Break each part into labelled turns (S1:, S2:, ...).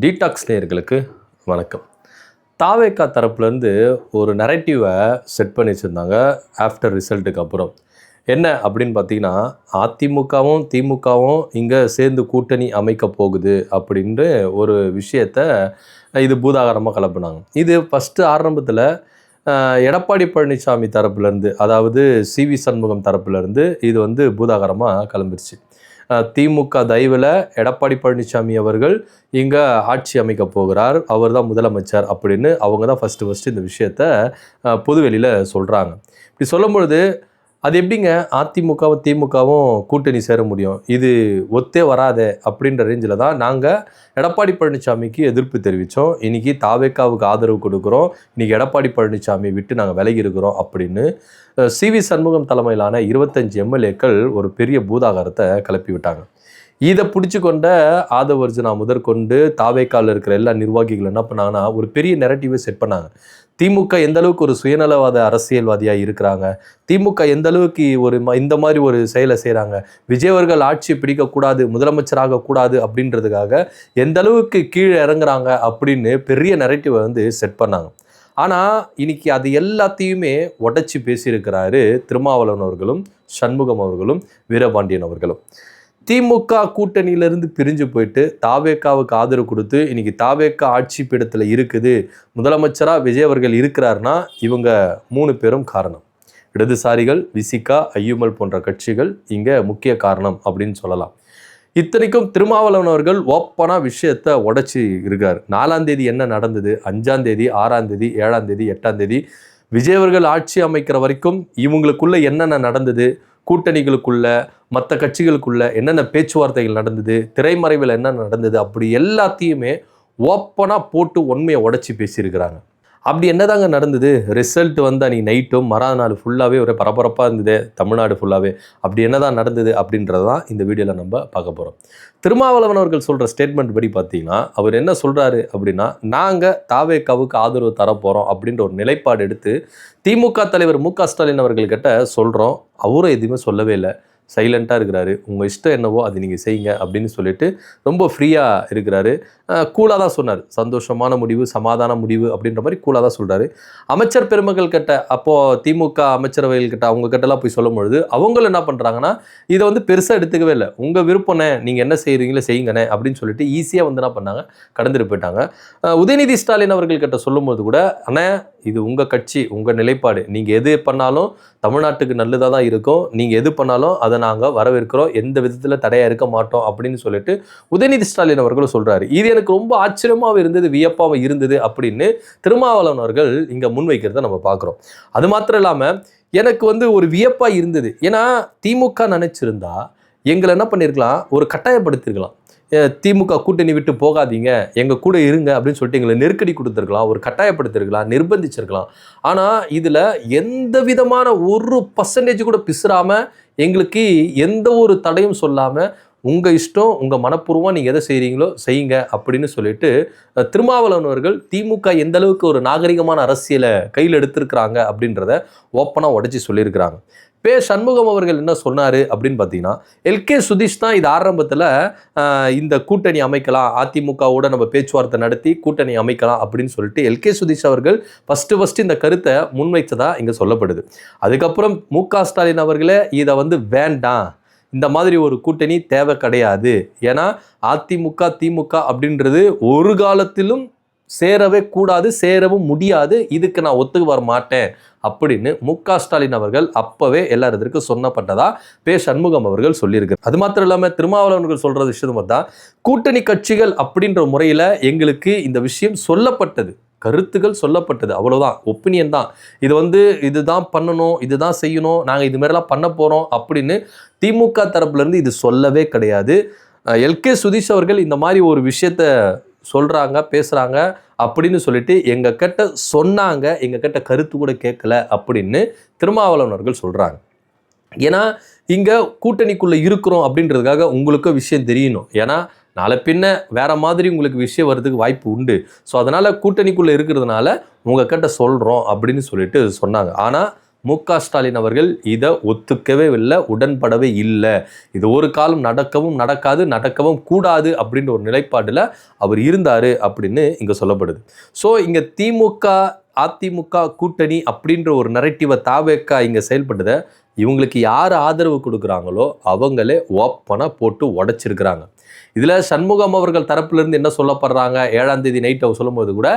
S1: Detox நேயர்களுக்கு வணக்கம். தாவேகா தரப்புலேருந்து ஒரு நரேட்டிவை செட் பண்ணி வச்சுருந்தாங்க ஆஃப்டர் ரிசல்ட்டுக்கு அப்புறம். என்ன அப்படின்னு பார்த்தீங்கன்னா, அதிமுகவும் திமுகவும் இங்கே சேர்ந்து கூட்டணி அமைக்க போகுது அப்படின்ட்டு ஒரு விஷயத்த இது பூதாகரமாக கிளப்புனாங்க. இது ஃபஸ்ட்டு ஆரம்பத்தில் எடப்பாடி பழனிசாமி தரப்புலேருந்து, அதாவது சிவி சண்முகம் தரப்புலேருந்து இது பூதாகரமாக கிளம்பிருச்சு. திமுக தயவில் எடப்பாடி பழனிசாமி அவர்கள் இங்கே ஆட்சி அமைக்க போகிறார், அவர் தான் முதலமைச்சர் அப்படின்னு அவங்க தான் ஃபஸ்ட்டு இந்த விஷயத்த பொதுவெளியில் சொல்கிறாங்க. இப்படி சொல்லும் பொழுது அது எப்படிங்க அதிமுகவும் திமுகவும் கூட்டணி சேர முடியும், இது ஒத்தே வராதே அப்படின்ற ரேஞ்சில் தான் நாங்கள் எடப்பாடி பழனிசாமிக்கு எதிர்ப்பு தெரிவித்தோம். இன்றைக்கி தாவேக்காவுக்கு ஆதரவு கொடுக்குறோம், இன்றைக்கி எடப்பாடி பழனிசாமியை விட்டு நாங்கள் விலகி இருக்கிறோம் அப்படின்னு சிவி சண்முகம் தலைமையிலான 25 எம்எல்ஏக்கள் ஒரு பெரிய பூதாகாரத்தை கிளப்பி விட்டாங்க. இதை பிடிச்சி கொண்ட ஆதவர்ஜுனா முதற்கொண்டு தாவேக்காவில் இருக்கிற எல்லா நிர்வாகிகள் என்ன பண்ணாங்கன்னா, ஒரு பெரிய நெரட்டிவை செட் பண்ணாங்க. திமுக எந்த அளவுக்கு ஒரு சுயநலவாத அரசியல்வாதியாக இருக்கிறாங்க, திமுக எந்த அளவுக்கு இந்த மாதிரி ஒரு செயலை செய்கிறாங்க, விஜய் அவர்கள் ஆட்சியை பிடிக்கக்கூடாது, முதலமைச்சராக கூடாது அப்படின்றதுக்காக எந்த அளவுக்கு கீழே இறங்குறாங்க அப்படின்னு பெரிய நெரட்டிவை செட் பண்ணாங்க. ஆனால் இன்னைக்கு அது எல்லாத்தையுமே உடைச்சி பேசியிருக்கிறாரு திருமாவளவன் அவர்களும், சண்முகம் அவர்களும், வீரபாண்டியன் அவர்களும். திமுக கூட்டணியிலிருந்து பிரிஞ்சு போயிட்டு தாவேக்காவுக்கு ஆதரவு கொடுத்து இன்னைக்கு தாவேக்கா ஆட்சி பீடத்தில் இருக்குது, முதலமைச்சராக விஜய் அவர்கள் இருக்கிறாருன்னா இவங்க 3 பேரும் காரணம். இடதுசாரிகள், விசிகா, ஐயுமல் போன்ற கட்சிகள் இங்கே முக்கிய காரணம் அப்படின்னு சொல்லலாம். இத்தனைக்கும் திருமாவளவன் அவர்கள் ஓப்பனாக விஷயத்தை உடைச்சி இருக்கார். 4ஆம் தேதி என்ன நடந்தது, 5ஆம் தேதி, 6ஆம் தேதி, 7ஆம் தேதி, 8ஆம் தேதி விஜய் அவர்கள் ஆட்சி அமைக்கிற வரைக்கும் இவங்களுக்குள்ள என்னென்ன நடந்தது, கூட்டணிகளுக்குள்ள மற்ற கட்சிகளுக்குள்ள என்னென்ன பேச்சுவார்த்தைகள் நடந்தது, திரைமறைவில் என்ன நடந்தது, அப்படி எல்லாத்தையுமே ஓப்பனாக போட்டு உண்மையை உடைச்சி பேசியிருக்கிறாங்க. அப்படி என்னதாங்க நடந்தது? ரிசல்ட் அன்றைக்கி நைட்டும் மறுநாள் ஃபுல்லாகவே ஒரு பரபரப்பாக இருந்தது தமிழ்நாடு ஃபுல்லாகவே. அப்படி என்னதான் நடந்தது அப்படின்றது தான் இந்த வீடியோவில் நம்ம பார்க்க போகிறோம். திருமாவளவன் அவர்கள் சொல்கிற ஸ்டேட்மெண்ட் படி பார்த்தீங்கன்னா, அவர் என்ன சொல்கிறாரு அப்படின்னா, நாங்கள் தாவேக்காவுக்கு ஆதரவு தரப்போகிறோம் அப்படின்ற ஒரு நிலைப்பாடு எடுத்து திமுக தலைவர் மு.க. ஸ்டாலின் அவர்கள்கிட்ட சொல்கிறோம். அவரும் எதுவுமே சொல்லவே இல்லை, சைலண்ட்டாக இருக்கிறாரு. உங்கள் இஷ்டம் என்னவோ அது நீங்கள் செய்யுங்க அப்படின்னு சொல்லிட்டு ரொம்ப ஃப்ரீயாக இருக்கிறாரு. கூலாக தான் சொன்னார், சந்தோஷமான முடிவு, சமாதான முடிவு அப்படின்ற மாதிரி கூலாக தான் சொல்கிறாரு. அமைச்சர் பெருமக்கள் கிட்ட, அப்போது திமுக அமைச்சரவைகள் கிட்ட, அவங்க கிட்டலாம் போய் சொல்லும் பொழுது அவங்களும் என்ன பண்ணுறாங்கன்னா, இதை பெருசாக எடுத்துக்கவே இல்லை. உங்கள் விருப்பண்ணே, நீங்கள் என்ன செய்கிறீங்களோ செய்யுங்கண்ணே அப்படின்னு சொல்லிட்டு ஈஸியாக என்ன பண்ணாங்க, கடந்துட்டு போயிட்டாங்க. உதயநிதி ஸ்டாலின் அவர்கள் கிட்ட சொல்லும்போது கூட, அண்ணே இது உங்கள் கட்சி, உங்கள் நிலைப்பாடு, நீங்கள் எது பண்ணாலும் தமிழ்நாட்டுக்கு நல்லதாக தான் இருக்கும், நீங்கள் எது பண்ணாலும் அதை நாங்கள் வரவேற்கிறோம், எந்த விதத்தில் தடையாக இருக்க மாட்டோம் அப்படின்னு சொல்லிட்டு உதயநிதி ஸ்டாலின் அவர்களும் சொல்கிறாரு. இது எனக்கு ரொம்ப ஆச்சரியமாக இருந்தது, வியப்பாக இருந்தது அப்படின்னு திருமாவளவன் அவர்கள் இங்கே முன்வைக்கிறத நம்ம பார்க்குறோம். அது மாத்திரம் இல்லாமல் எனக்கு ஒரு வியப்பாக இருந்தது. ஏன்னா திமுக நினச்சிருந்தா எங்களை என்ன பண்ணியிருக்கலாம், ஒரு கட்டாயப்படுத்திருக்கலாம். திமுக கூட்டணி விட்டு போகாதீங்க, எங்கள் கூட இருங்க அப்படின்னு சொல்லிட்டு எங்களை நெருக்கடி கொடுத்துருக்கலாம், ஒரு கட்டாயப்படுத்திருக்கலாம், நிர்பந்திச்சிருக்கலாம். ஆனால் இதில் எந்த விதமான 1% கூட பிசுறாமல், எங்களுக்கு எந்த ஒரு தடையும் சொல்லாமல், உங்கள் இஷ்டம், உங்கள் மனப்பூர்வமாக நீங்கள் எதை செய்கிறீங்களோ செய்யுங்க அப்படின்னு சொல்லிட்டு திருமாவளவன் அவர்கள் திமுக எந்த அளவுக்கு ஒரு நாகரிகமான அரசியலை கையில் எடுத்திருக்கிறாங்க அப்படின்றத ஓப்பனாக உடைச்சி சொல்லியிருக்கிறாங்க. சண்முகம் அவர்கள் என்ன சொன்னார் அப்படின்னு பார்த்தீங்கன்னா, எல்கே சுதீஷ் தான் இது ஆரம்பத்தில் இந்த கூட்டணி அமைக்கலாம், அதிமுகவோட நம்ம பேச்சுவார்த்தை நடத்தி கூட்டணி அமைக்கலாம் அப்படின்னு சொல்லிட்டு எல்கே சுதீஷ் அவர்கள் ஃபஸ்ட்டு இந்த கருத்தை முன்வைத்ததா இங்கே சொல்லப்படுது. அதுக்கப்புறம் மு.க. ஸ்டாலின் அவர்களே இதை வேண்டாம், இந்த மாதிரி ஒரு கூட்டணி தேவை கிடையாது, ஏன்னா அதிமுக திமுக அப்படின்றது ஒரு காலத்திலும் சேரவே கூடாது, சேரவும் முடியாது, இதுக்கு நான் ஒத்துக்கு வர மாட்டேன் அப்படின்னு மு.க. ஸ்டாலின் அவர்கள் அப்பவே எல்லாருக்கு சொன்னப்பட்டதா சண்முகம் அவர்கள் சொல்லியிருக்காரு. அது மாத்திரம் இல்லாமல் திருமாவளவர்கள் சொல்ற விஷயம் பார்த்தா, கூட்டணி கட்சிகள் அப்படின்ற முறையில் எங்களுக்கு இந்த விஷயம் சொல்லப்பட்டது, கருத்துக்கள் சொல்லப்பட்டது, அவ்வளோதான், ஒப்பீனியன் தான். இது இதுதான் பண்ணணும், இதுதான் செய்யணும், நாங்கள் இது மாதிரிலாம் பண்ண போகிறோம் அப்படின்னு திமுக தரப்புலேருந்து இது சொல்லவே கிடையாது. எல்கே சுதீஷ் அவர்கள் இந்த மாதிரி ஒரு விஷயத்த சொல்கிறாங்க, பேசுகிறாங்க அப்படின்னு சொல்லிட்டு எங்கள் கிட்ட சொன்னாங்க, எங்கள் கிட்ட கருத்து கூட கேட்கல அப்படின்னு திருமாவளவன் அவர்கள் சொல்கிறாங்க. ஏன்னா இங்கே கூட்டணிக்குள்ளே இருக்கிறோம் அப்படின்றதுக்காக உங்களுக்கு விஷயம் தெரியணும், ஏன்னா நாளை பின்ன வேற மாதிரி உங்களுக்கு விஷயம் வர்றதுக்கு வாய்ப்பு உண்டு. ஸோ அதனால் கூட்டணிக்குள்ளே இருக்கிறதுனால உங்கள் கிட்ட சொல்கிறோம் அப்படின்னு சொல்லிட்டு சொன்னாங்க. ஆனால் மு.க.ஸ்டாலின் அவர்கள் இதை ஒத்துக்கவே இல்லை, உடன்படவே இல்லை. இது ஒரு காலம் நடக்கவும் நடக்காது, நடக்கவும் கூடாது அப்படின்ற ஒரு நிலைப்பாடில் அவர் இருந்தார் அப்படின்னு இங்கே சொல்லப்படுது. ஸோ இங்கே திமுக அதிமுக கூட்டணி அப்படின்ற ஒரு நரேட்டிவை தாவேக்கா இங்கே செயல்பட்டதை இவங்களுக்கு யார் ஆதரவு கொடுக்குறாங்களோ அவங்களே ஓப்பனாக போட்டு உடைச்சிருக்கிறாங்க. இதில் சண்முகம் அவர்கள் தரப்புலேருந்து என்ன சொல்லப்படுறாங்க, 7ஆம் தேதி நைட் அவர் சொல்லும்போது கூட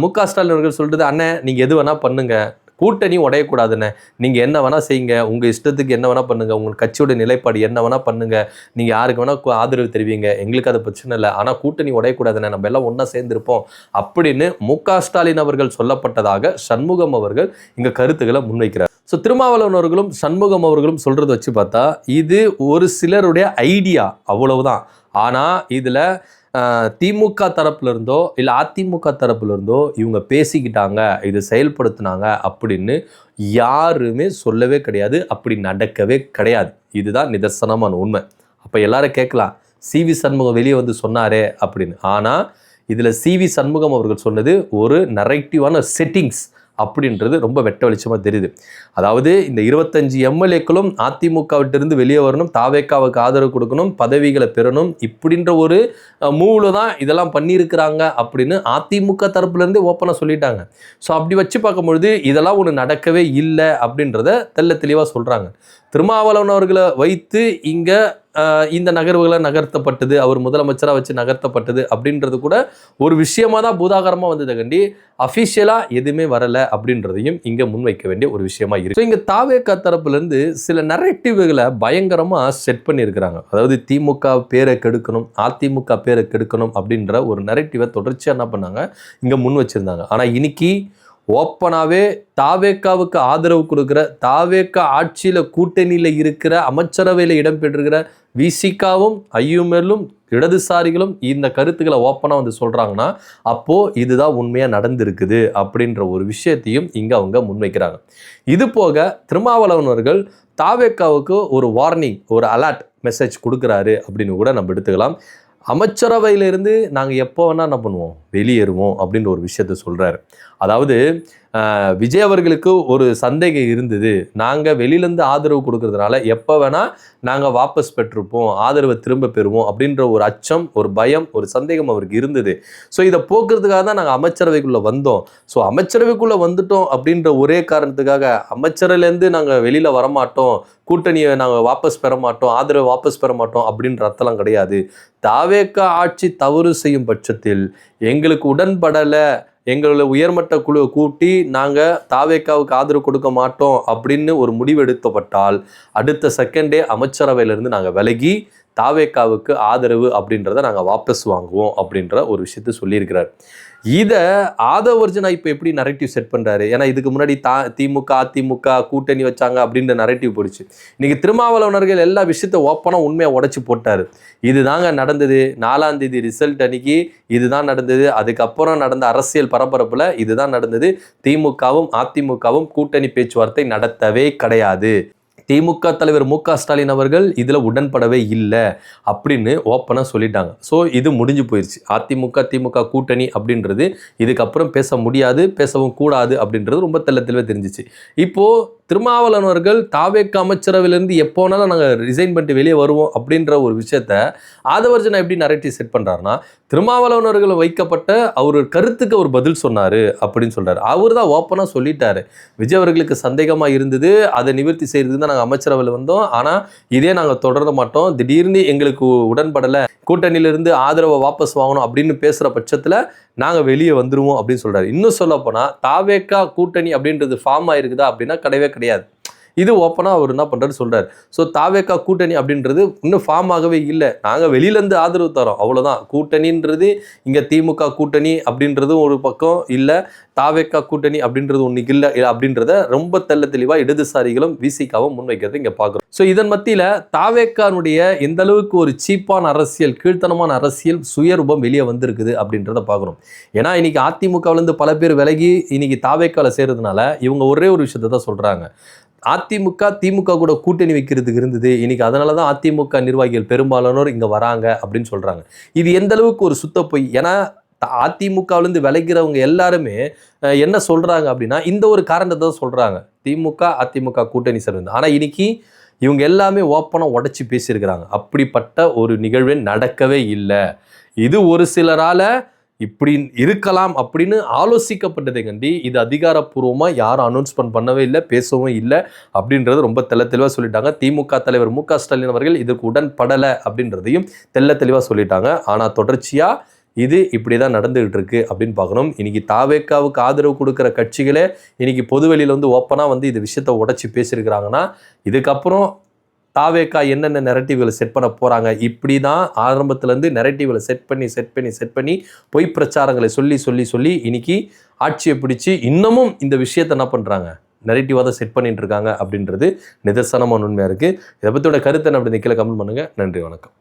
S1: மு.க.ஸ்டாலின் அவர்கள் சொல்கிறது, அண்ணன் நீங்கள் எது வேணால் பண்ணுங்கள், கூட்டணி உடையக்கூடாதுண்ணே, நீங்கள் என்ன வேணால் செய்யுங்க, உங்கள் இஷ்டத்துக்கு என்ன வேணால் பண்ணுங்கள், உங்கள் கட்சியோட நிலைப்பாடு என்ன வேணால் பண்ணுங்கள், நீங்கள் யாருக்கு வேணால் ஆதரவு தெரிவிங்க, எங்களுக்கு அது பிரச்சனை இல்லை, ஆனால் கூட்டணி உடையக்கூடாதுண்ணே, நம்ம எல்லாம் ஒன்றா சேர்ந்துருப்போம் அப்படின்னு மு.க.ஸ்டாலின் அவர்கள் சொல்லப்பட்டதாக சண்முகம் அவர்கள் இங்கே கருத்துக்களை முன்வைக்கிறார். ஸோ திருமாவளவன் அவர்களும் சண்முகம் அவர்களும் சொல்கிறத வச்சு பார்த்தா இது ஒரு சிலருடைய ஐடியா, அவ்வளவுதான். ஆனால் இதில் திமுக தரப்புல இருந்தோ இல்லை அதிமுக தரப்புல இருந்தோ இவங்க பேசிக்கிட்டாங்க, இது செயல்படுத்தினாங்க அப்படின்னு யாருமே சொல்லவே கிடையாது, அப்படி நடக்கவே கிடையாது. இதுதான் நிதர்சனமான உண்மை. அப்போ எல்லாரும் கேட்கலாம், சி.வி. சண்முகம் வெளியே வந்து சொன்னாரே அப்படின்னு. ஆனால் இதில் சி.வி. சண்முகம் அவர்கள் சொன்னது ஒரு நரேட்டிவான செட்டிங்ஸ் அப்படின்றது ரொம்ப வெட்ட வெளிச்சமாக தெரியுது. அதாவது இந்த 25 எம்எல்ஏக்களும் அதிமுகவிட்டிருந்து வெளியே வரணும், தாவேக்காவுக்கு ஆதரவு கொடுக்கணும், பதவிகளை பெறணும், இப்படின்ற ஒரு மூவில் தான் இதெல்லாம் பண்ணியிருக்கிறாங்க அப்படின்னு அதிமுக தரப்புலேருந்தே ஓப்பனாக சொல்லிட்டாங்க. ஸோ அப்படி வச்சு பார்க்கும்பொழுது இதெல்லாம் ஒன்று நடக்கவே இல்லை அப்படின்றத தெள்ள தெளிவாக சொல்கிறாங்க. திருமாவளவன் அவர்களை வைத்து இங்கே இந்த நகர்வுகளை நகர்த்தப்பட்டது, அவர் முதலமைச்சராக வச்சு நகர்த்தப்பட்டது அப்படின்றது கூட ஒரு விஷயமாக தான் பூதாகரமாக வந்ததை கண்டி அஃபிஷியலாக எதுவுமே வரலை அப்படின்றதையும் இங்கே முன்வைக்க வேண்டிய ஒரு விஷயமா இருக்கு. ஸோ இங்கே தாவேக்கா தரப்புலேருந்து சில நரேட்டிவ்களை பயங்கரமாக செட் பண்ணியிருக்கிறாங்க. அதாவது திமுக பேரை கெடுக்கணும், அதிமுக பேரை கெடுக்கணும் அப்படின்ற ஒரு நரேட்டிவை தொடர்ச்சியாக என்ன பண்ணாங்க இங்கே முன் வச்சுருந்தாங்க. ஆனால் இன்னைக்கு ஓப்பனாகவே தாவேக்காவுக்கு ஆதரவு கொடுக்குற, தாவேக்கா ஆட்சியில் கூட்டணியில் இருக்கிற, அமைச்சரவையில் இடம்பெற்றிருக்கிற விசிகாவும் ஐயுமெல்லும் இடதுசாரிகளும் இந்த கருத்துக்களை ஓப்பனாக வந்து சொல்கிறாங்கன்னா அப்போது இதுதான் உண்மையாக நடந்திருக்குது அப்படின்ற ஒரு விஷயத்தையும் இங்கே அவங்க முன்வைக்கிறாங்க. இது போக திருமாவளவன் அவர்கள் தாவேக்காவுக்கு ஒரு வார்னிங், ஒரு அலர்ட் மெசேஜ் கொடுக்குறாரு அப்படின்னு கூட நம்ம எடுத்துக்கலாம். அமைச்சரவையிலிருந்து நாங்கள் எப்போ வேணால் என்ன பண்ணுவோம், வெளியேறுவோம் அப்படின்ற ஒரு விஷயத்த சொல்கிறாரு. அதாவது விஜய் அவர்களுக்கு ஒரு சந்தேகம் இருந்தது, நாங்கள் வெளியிலேருந்து ஆதரவு கொடுக்கறதுனால எப்போ வேணால் நாங்கள் வாபஸ் பெற்றிருப்போம், ஆதரவை திரும்ப பெறுவோம் அப்படின்ற ஒரு அச்சம், ஒரு பயம், ஒரு சந்தேகம் அவருக்கு இருந்தது. ஸோ இதை போக்குறதுக்காக தான் நாங்கள் அமைச்சரவைக்குள்ளே வந்தோம். ஸோ அமைச்சரவைக்குள்ளே வந்துட்டோம் அப்படின்ற ஒரே காரணத்துக்காக அமைச்சரவையிலேருந்து நாங்கள் வெளியில் வரமாட்டோம், கூட்டணியை நாங்கள் வாபஸ் பெற மாட்டோம், ஆதரவை வாபஸ் பெற மாட்டோம் அப்படின்ற அர்த்தம்லாம் கிடையாது. தாவேக்கா ஆட்சி தவறு செய்யும் பட்சத்தில் எங்களுக்கு உடன்படலை, எங்களோட உயர்மட்ட குழு கூட்டி நாங்கள் தாவேக்காவுக்கு ஆதரவு கொடுக்க மாட்டோம் அப்படின்னு ஒரு முடிவு எடுக்கப்பட்டால் அடுத்த செகண்டே அமைச்சரவையிலேருந்து நாங்கள் விலகி தாவேக்காவுக்கு ஆதரவு அப்படின்றத நாங்கள் வாபஸ் வாங்குவோம் அப்படின்ற ஒரு விஷயத்தை சொல்லியிருக்கிறார். இதை ஆதவர்ஜனா இப்போ எப்படி நரேட்டிவ் செட் பண்ணுறாரு? ஏன்னா இதுக்கு முன்னாடி திமுக அதிமுக கூட்டணி வச்சாங்க அப்படின்ற நரேட்டிவ் போயிடுச்சு. இன்றைக்கி திருமாவளவனர்கள் எல்லா விஷயத்த ஓப்பனாக உண்மையாக உடைச்சி போட்டார். இதுதாங்க நடந்தது, 4ஆம் தேதி ரிசல்ட் அன்னைக்கு இதுதான் நடந்தது, அதுக்கப்புறம் நடந்த அரசியல் பரபரப்பில் இதுதான் நடந்தது, திமுகவும் அதிமுகவும் கூட்டணி பேச்சுவார்த்தை நடத்தவே கிடையாது, திமுக தலைவர் மு.க.ஸ்டாலின் அவர்கள் இதில் உடன்படவே இல்லை அப்படின்னு ஓப்பனாக சொல்லிட்டாங்க. ஸோ இது முடிஞ்சு போயிடுச்சு. அதிமுக திமுக கூட்டணி அப்படின்றது இதுக்கப்புறம் பேச முடியாது, பேசவும் கூடாது அப்படின்றது ரொம்ப தெளிவாக தெரிஞ்சிச்சு. இப்போது திருமாவளவன் அவர்கள் தாவேக்க அமைச்சரவையிலேருந்து எப்போ வேணாலும் நாங்கள் ரிசைன் பண்ணிட்டு வெளியே வருவோம் அப்படின்ற ஒரு விஷயத்த ஆதவர்ஜனா எப்படி நரேட்டிவ் செட் பண்ணுறாருன்னா, திருமாவளவன் அவர்கள் வைக்கப்பட்ட அவர் கருத்துக்கு அவர் பதில் சொன்னார் அப்படின்னு சொல்கிறார். அவர் தான் ஓப்பனாக சொல்லிட்டாரு, விஜய் அவர்களுக்கு சந்தேகமாக இருந்தது, அதை நிவர்த்தி செய்கிறது தான் நாங்கள் அமைச்சரவையில் வந்தோம், ஆனால் இதே நாங்கள் தொடர மாட்டோம், திடீர்னு எங்களுக்கு உடன்படலை, கூட்டணியிலிருந்து ஆதரவை வாபஸ் வாங்கணும் அப்படின்னு பேசுகிற பட்சத்தில் நாங்கள் வெளியே வந்துடுவோம் அப்படின்னு சொல்கிறாரு. இன்னும் சொல்லப்போனால் தாவேக்கா கூட்டணி அப்படின்றது ஃபார்ம் ஆகிருக்குதா அப்படின்னா கிடையவே கிடையாது. இது ஓப்பனாக அவர் என்ன பண்ணுறாரு சொல்கிறார். ஸோ தாவேக்கா கூட்டணி அப்படின்றது இன்னும் ஃபார்ம் ஆகவே இல்லை, நாங்கள் வெளியிலேருந்து ஆதரவு தரோம், அவ்வளோதான். கூட்டணின்றது இங்கே திமுக கூட்டணி அப்படின்றதும் ஒரு பக்கம் இல்லை, தாவேக்கா கூட்டணி அப்படின்றது ஒன்று இல்லை அப்படின்றத ரொம்ப தெளிவாக இடதுசாரிகளும் விசிகாவும் முன்வைக்கிறது இங்கே பார்க்குறோம். ஸோ இதன் மத்தியில் தாவேக்கானுடைய எந்த அளவுக்கு ஒரு சீப்பான அரசியல், கீழ்த்தனமான அரசியல் சுயரூபம் வெளியே வந்திருக்குது அப்படின்றத பார்க்குறோம். ஏன்னா இன்னைக்கு அதிமுகவிலேருந்து பல பேர் விலகி இன்னைக்கு தாவேக்காவில் சேர்றதுனால இவங்க ஒரே ஒரு விஷயத்தை தான் சொல்கிறாங்க, அதிமுக திமுக கூட கூட்டணி வைக்கிறதுக்கு இருந்தது, இன்னைக்கு அதனால தான் அதிமுக நிர்வாகிகள் பெரும்பாலானோர் இங்கே வராங்க அப்படின்னு சொல்கிறாங்க. இது எந்த அளவுக்கு ஒரு சுத்த பொய்? ஏன்னா அதிமுகவிலேருந்து விளைகிறவங்க எல்லாருமே என்ன சொல்கிறாங்க அப்படின்னா இந்த ஒரு காரணத்தை தான் சொல்கிறாங்க, திமுக அதிமுக கூட்டணி சேர்ந்து. ஆனால் இன்னைக்கு இவங்க எல்லாமே ஓப்பனாக உடச்சி பேசியிருக்கிறாங்க. அப்படிப்பட்ட ஒரு நிகழ்வே நடக்கவே இல்லை. இது ஒரு சிலரால் இப்படி இருக்கலாம் அப்படின்னு ஆலோசிக்கப்பட்டதை கண்டி இது அதிகாரப்பூர்வமாக யாரும் அனௌன்ஸ்மெண்ட் பண்ணவே இல்லை, பேசவும் இல்லை அப்படின்றது ரொம்ப தெளிவாக சொல்லிட்டாங்க. திமுக தலைவர் மு க ஸ்டாலின் அவர்கள் இதற்கு உடன்படலை அப்படின்றதையும் தெளிவாக சொல்லிட்டாங்க. ஆனால் தொடர்ச்சியாக இது இப்படி தான் நடந்துகிட்டு இருக்கு அப்படின்னு பார்க்கணும். இன்னைக்கு தாவேக்காவுக்கு ஆதரவு கொடுக்குற கட்சிகளே இன்னைக்கு பொதுவெளியில் வந்து ஓப்பனாக வந்து இது விஷயத்தை உடச்சி பேசியிருக்கிறாங்கன்னா இதுக்கப்புறம் தாவேக்கா என்னென்ன நெரட்டிவ்களை செட் பண்ண போகிறாங்க. இப்படி தான் ஆரம்பத்துலேருந்து நெரட்டிவ்களை செட் பண்ணி பொய் பிரச்சாரங்களை சொல்லி இன்னைக்கு ஆட்சியை பிடிச்சி இன்னமும் இந்த விஷயத்தை என்ன பண்ணுறாங்க, நெரட்டிவாக தான் செட் பண்ணிட்டு இருக்காங்க அப்படின்றது நிதர்சனமான உண்மையாக இருக்குது. இதை பற்றியோட கருத்து என்ன அப்படின்னு கீழே கமெண்ட் பண்ணுங்கள். நன்றி, வணக்கம்.